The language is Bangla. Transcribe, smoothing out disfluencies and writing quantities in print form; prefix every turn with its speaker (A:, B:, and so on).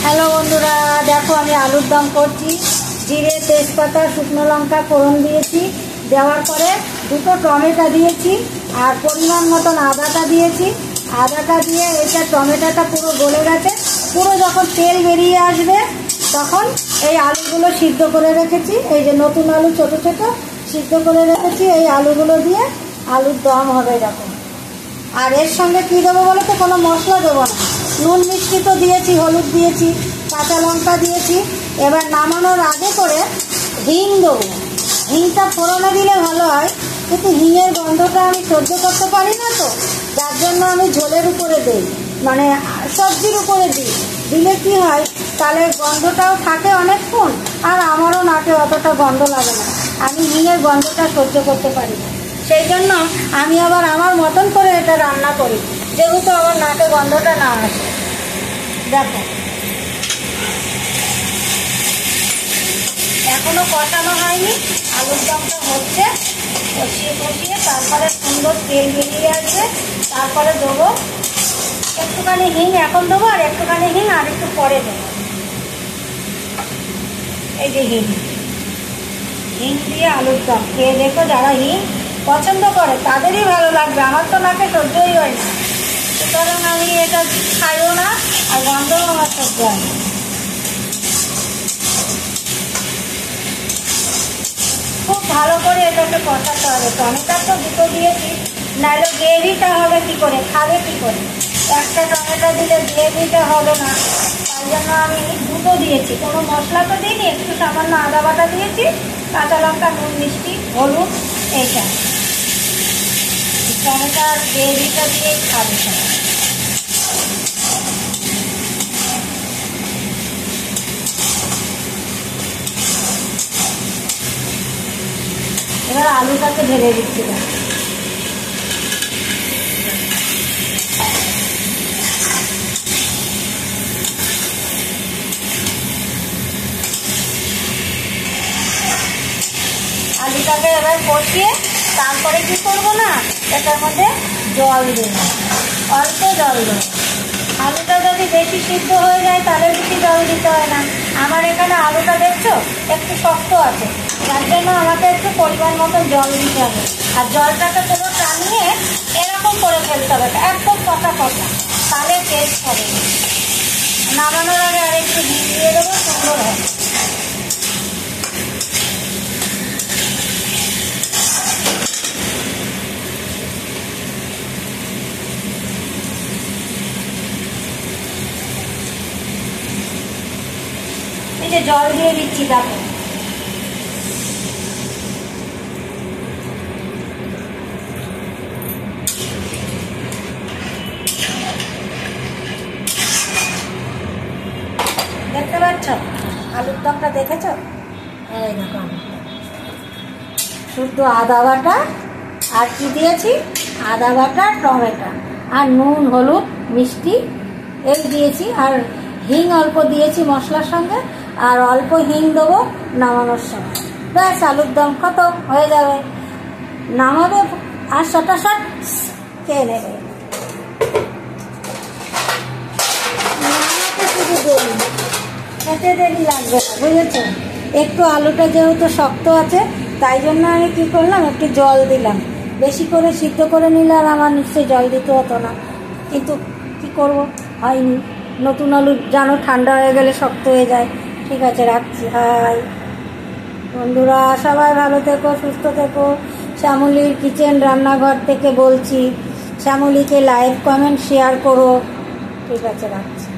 A: হ্যালো বন্ধুরা, দেখো আমি আলুর দম করছি। জিরে, তেজপাতা, শুকনো লঙ্কা ফোড়ন দিয়েছি। দেওয়ার পরে দুটো টমেটো দিয়েছি আর পরিমাণ মতন আদাটা দিয়েছি। আদাটা দিয়ে এটা টমেটোটা পুরো গলে গেছে। পুরো যখন তেল বেরিয়ে আসবে তখন এই আলুগুলো সিদ্ধ করে রেখেছি, এই যে নতুন আলু ছোটো ছোটো সিদ্ধ করে রেখেছি, এই আলুগুলো দিয়ে আলুর দম হবে এরকম। আর এর সঙ্গে কী দেবো বলো তো, কোনো মশলা দেবো না। নুন মিষ্টি তো দিয়েছি, হলুদ দিয়েছি, কাঁচা লঙ্কা দিয়েছি। এবার নামানোর আগে করে হিং দেবো। হিংটা ফোড়নে দিলে ভালো হয়, কিন্তু হিঙের গন্ধটা আমি সহ্য করতে পারি না, তো যার জন্য আমি ঝোলের উপরে দিই, মানে সবজির উপরে দিই। দিলে কি হয়, তাহলে গন্ধটাও থাকে অনেকক্ষণ, আর আমারও নাকে অতটা গন্ধ লাগে না। আমি হিঙের গন্ধটা সহ্য করতে পারি না, সেই জন্য আমি আবার আমার মতন করে এটা রান্না করি, যেহেতু আমার নাকে গন্ধটা না আসে। দেখো এখনো কষানো হয়নি, আলুর দমটা হচ্ছে। কষিয়ে কষিয়ে তারপরে সুন্দর তেল বেরিয়ে আসবে, তারপরে দেবো একটুখানি হিং। এখন দেবো আর একটুখানি হিং আর একটু পরে দেবো। এই যে হিং দিয়ে আলুর দম খেয়ে দেখো, যারা হিং পছন্দ করে তাদেরই ভালো লাগবে। আমার তো নাকে সহ্যই হয় না, সুতরাং আমি এটা খাইও না, আর গন্ধও আমার সহ্য হয় না। খুব ভালো করে এটাকে কষাতে হবে। টমেটো তো দুটো দিয়েছি, নাহলে গ্রেভিটা হবে কী করে, খাবে কী করে? একটা টমেটো দিলে গ্রেভিটা হবে না, তাই জন্য আমি দুটো দিয়েছি। কোনো মশলা তো দিইনি, একটু সামান্য আদা বাটা দিয়েছি, কাঁচা লঙ্কা, নুন মিষ্টি, হলুদ, এইটা। টমেটো আর গ্রেভিটা দিয়েই খাবে সবাই। এবার আলুটাকে ঢেলে দিচ্ছি। আলুটাকে এবার কষিয়ে তারপরে কি করবো না, এটার মধ্যে জল দেব, অল্প জল দেব। আলুটা যদি বেশি সিদ্ধ হয়ে যায় তাহলে বেশি জল দিতে হয় না। আমার এখানে আলুটা দেখছো একটু শক্ত আছে, যার জন্য আমাকে একটু পরিমাণ মতো জল দিতে হবে। আর জলটাকে পুরো টানিয়ে এরকম করে ফেলতে হবে, একদম কষা কষা, তাহলে টেস্ট হবে। নামানোর আগে আর একটু দিয়ে দেবো, সুন্দর হবে। এই যে জল দিয়ে দিচ্ছি, দেখো দেখতে পাচ্ছ আলুর দমটা, দেখেছো? এই দেখো শুধু আদা বাটা আর কি দিয়েছি, আদা বাটা, টমেটো আর নুন, হলুদ, মিষ্টি এই দিয়েছি। আর হিং অল্প দিয়েছি মশলার সঙ্গে, আর অল্প হিং দেবো নামানোর সময়। ব্যাস, আলুর দম কত হয়ে যাবে। নামাবে আর শটাশট খেয়ে নেবে। নামাতে শুধু দেরি, খেতে দেরি লাগবে না, বুঝেছো? একটু আলুটা যেহেতু শক্ত আছে, তাই জন্য আমি কি করলাম, একটু জল দিলাম। বেশি করে সিদ্ধ করে নিলে আর আমার নিশ্চয়ই জল দিতে হতো না, কিন্তু কি করব, হয়নি। নতুন আলু জানো ঠান্ডা হয়ে গেলে শক্ত হয়ে যায়। ঠিক আছে, রাখছি। হাই বন্ধুরা, সবাই ভালো থেকো, সুস্থ থেকো। শ্যামলীর কিচেন রান্নাঘর থেকে বলছি। শ্যামলীকে লাইক, কমেন্ট, শেয়ার করো। ঠিক আছে, রাখছি।